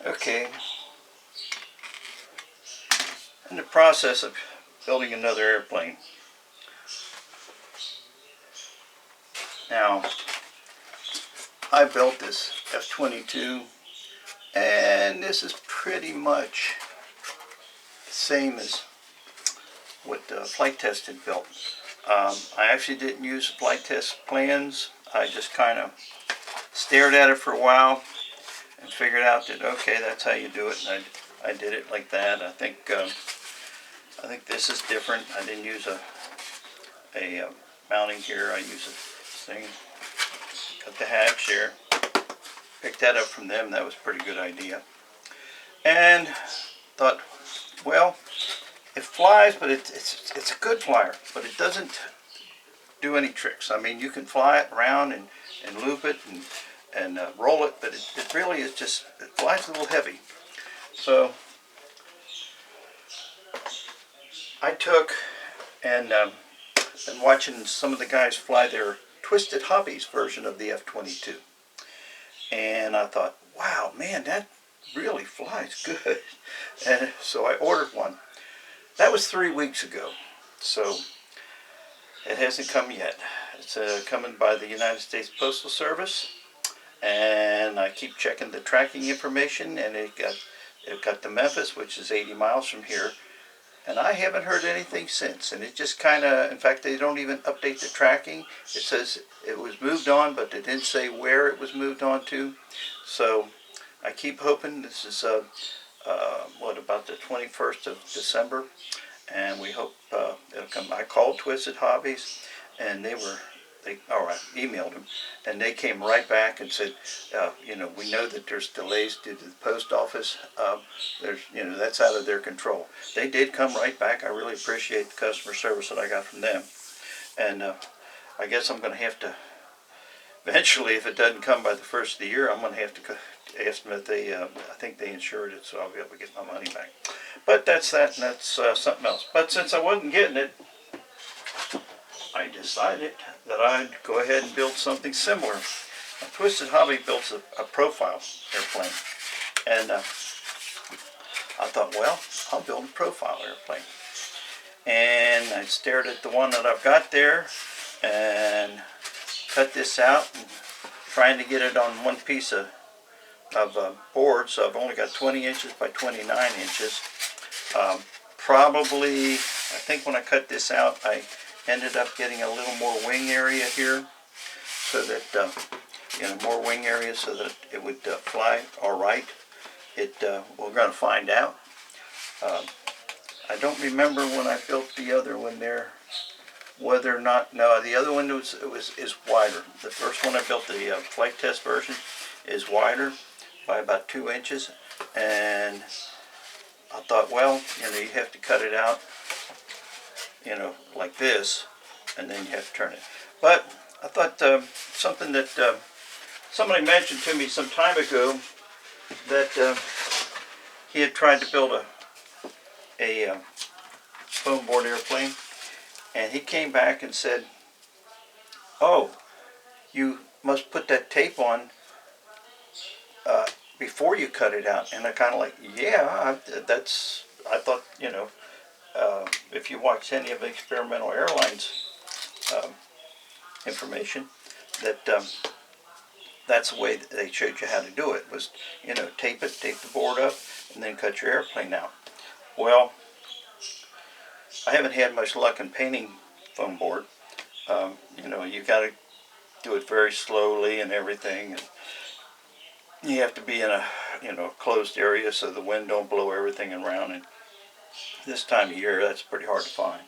Okay, in the process of building another airplane. Now, I built this F22, and this is pretty much the same as what Flight Test had built. I actually didn't use Flight Test plans. I just kind of stared at it for a while and figured out that, okay, that's how you do it, and I did it like that. I think this is different. I didn't use a mounting here. I use a thing. Cut the hatch there. Picked that up from them. That was a pretty good idea. And thought, well, it flies, but it's a good flyer, but it doesn't do any tricks. I mean, you can fly it around and loop it and roll it, but it really is just, it flies a little heavy. So I took and been watching some of the guys fly their Twisted Hobbies version of the F22. And I thought, wow, man, that really flies good. And so I ordered one. That was 3 weeks ago. So it hasn't come yet. It's coming by the United States Postal Service. And I keep checking the tracking information, and it got to Memphis, which is 80 miles from here. And I haven't heard anything since. And it just kind of, in fact, they don't even update the tracking. It says it was moved on, but they didn't say where it was moved on to. So I keep hoping. This is, about the 21st of December. And we hope it'll come. I called Twisted Hobbies, and I emailed them, and they came right back and said, we know that there's delays due to the post office. That's out of their control. They did come right back. I really appreciate the customer service that I got from them. And I guess I'm going to have to, eventually, if it doesn't come by the first of the year, I'm going to have to ask them if they, I think they insured it, so I'll be able to get my money back. But that's that, and that's something else. But since I wasn't getting it, I decided that I'd go ahead and build something similar. Now, Twisted Hobby builds a profile airplane, and I thought, well, I'll build a profile airplane. And I stared at the one that I've got there and cut this out, and trying to get it on one piece of board. So I've only got 20 inches by 29 inches. Probably, I think when I cut this out, I ended up getting a little more wing area here, so that more wing area, so that it would fly all right. We're going to find out. I don't remember when I built the other one there whether or not, no, the other one is wider. The first one I built, the Flight Test version, is wider by about 2 inches, and I thought, well, you have to cut it out, like this, and then you have to turn it. But I thought something that somebody mentioned to me some time ago, that he had tried to build a foam board airplane, and he came back and said, oh, you must put that tape on before you cut it out. And I kind of like, yeah, I thought, if you watch any of the Experimental Airlines information, that that's the way that they showed you how to do it, was, tape the board up, and then cut your airplane out. Well, I haven't had much luck in painting foam board. You got to do it very slowly and everything. And you have to be in a closed area so the wind don't blow everything around. And this time of year, that's pretty hard to find.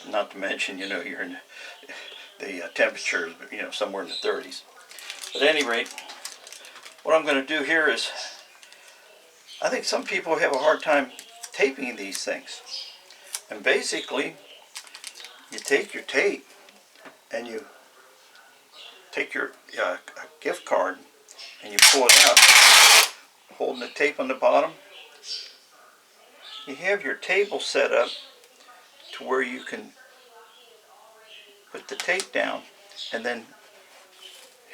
Not to mention, you're in the temperatures, somewhere in the 30s. But at any rate, what I'm going to do here is, I think some people have a hard time taping these things. And basically, you take your tape and you take your gift card and you pull it out, holding the tape on the bottom. You have your table set up to where you can put the tape down and then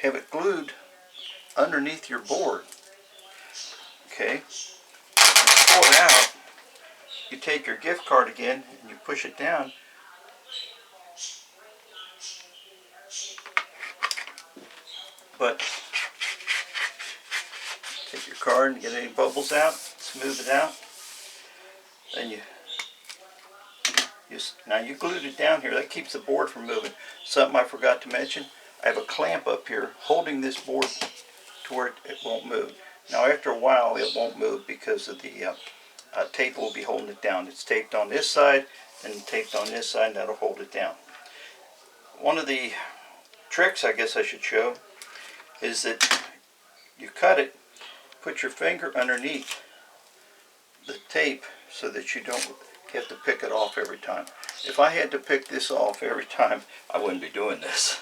have it glued underneath your board. okay. When you pull it out, you take your gift card again and you push it down. But take your card and get any bubbles out, smooth it out. Then now you glued it down here. That keeps the board from moving. Something I forgot to mention, I have a clamp up here holding this board to where it won't move. Now after a while it won't move because of the tape will be holding it down. It's taped on this side and taped on this side, and that'll hold it down. One of the tricks I guess I should show is that you cut it, put your finger underneath the tape so that you don't have to pick it off every time. If I had to pick this off every time, I wouldn't be doing this.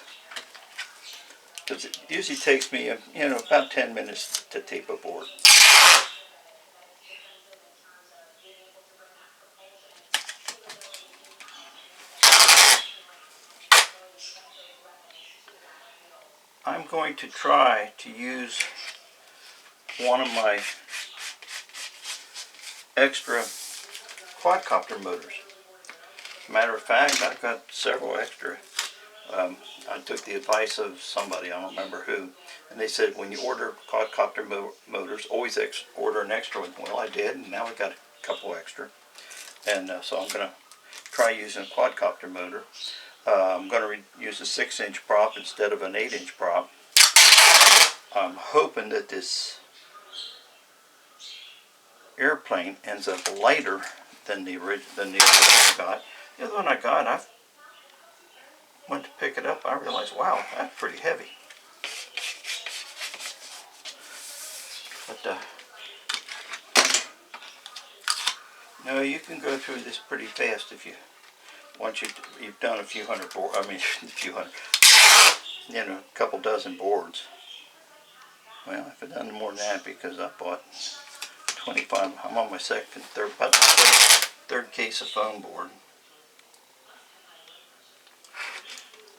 Because it usually takes me, about 10 minutes to tape a board. I'm going to try to use one of my extra quadcopter motors. Matter of fact, I've got several extra. I took the advice of somebody, I don't remember who, and they said when you order quadcopter motors, always order an extra one. Well, I did, and now I got a couple extra. And so I'm going to try using a quadcopter motor. I'm going to use a 6-inch prop instead of an 8-inch prop. I'm hoping that this airplane ends up lighter than the other one I got. The other one I got, I went to pick it up, I realized, wow, that's pretty heavy. But no, you can go through this pretty fast if you once you've done a few hundred boards. I mean, a couple dozen boards. Well, I've done more than that because I bought 25. I'm on my about the third case of foam board.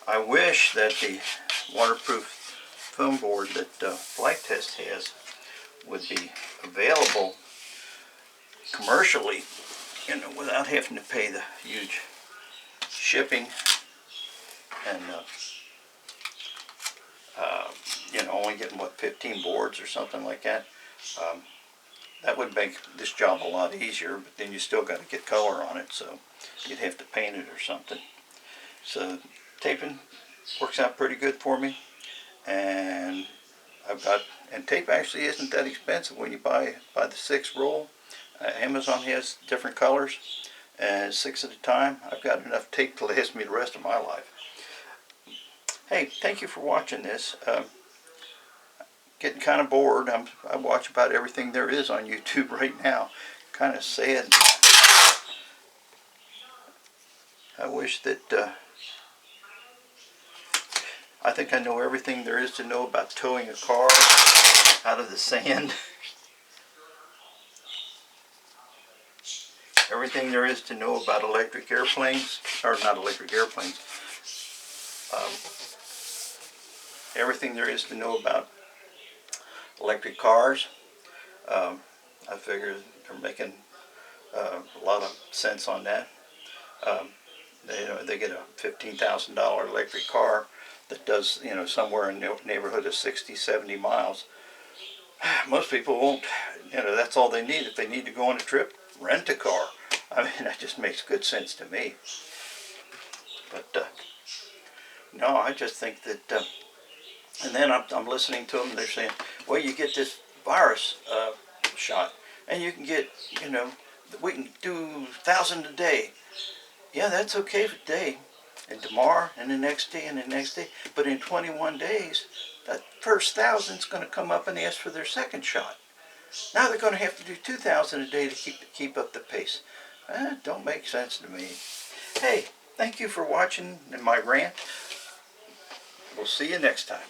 I wish that the waterproof foam board that Flight Test has would be available commercially, without having to pay the huge shipping and only getting 15 boards or something like that. That would make this job a lot easier, but then you still got to get color on it, so you'd have to paint it or something. So taping works out pretty good for me, and tape actually isn't that expensive when you buy the 6 roll. Amazon has different colors, and 6 at a time. I've got enough tape to last me the rest of my life. Hey, thank you for watching this. Getting kind of bored. I watch about everything there is on YouTube right now. Kind of sad. I wish that I think I know everything there is to know about towing a car out of the sand. Everything there is to know about electric airplanes, or not electric airplanes. Everything there is to know about electric cars. I figure they're making a lot of sense on that. They get a $15,000 electric car that does, somewhere in the neighborhood of 60, 70 miles. Most people won't, that's all they need. If they need to go on a trip, rent a car. I mean, that just makes good sense to me. But, no, I just think that, and then I'm listening to them, and they're saying, well, you get this virus shot, and you can get, we can do 1,000 a day. Yeah, that's okay for today, and tomorrow, and the next day, and the next day. But in 21 days, that first 1,000 is going to come up and ask for their second shot. Now they're going to have to do 2,000 a day to keep up the pace. Don't make sense to me. Hey, thank you for watching my rant. We'll see you next time.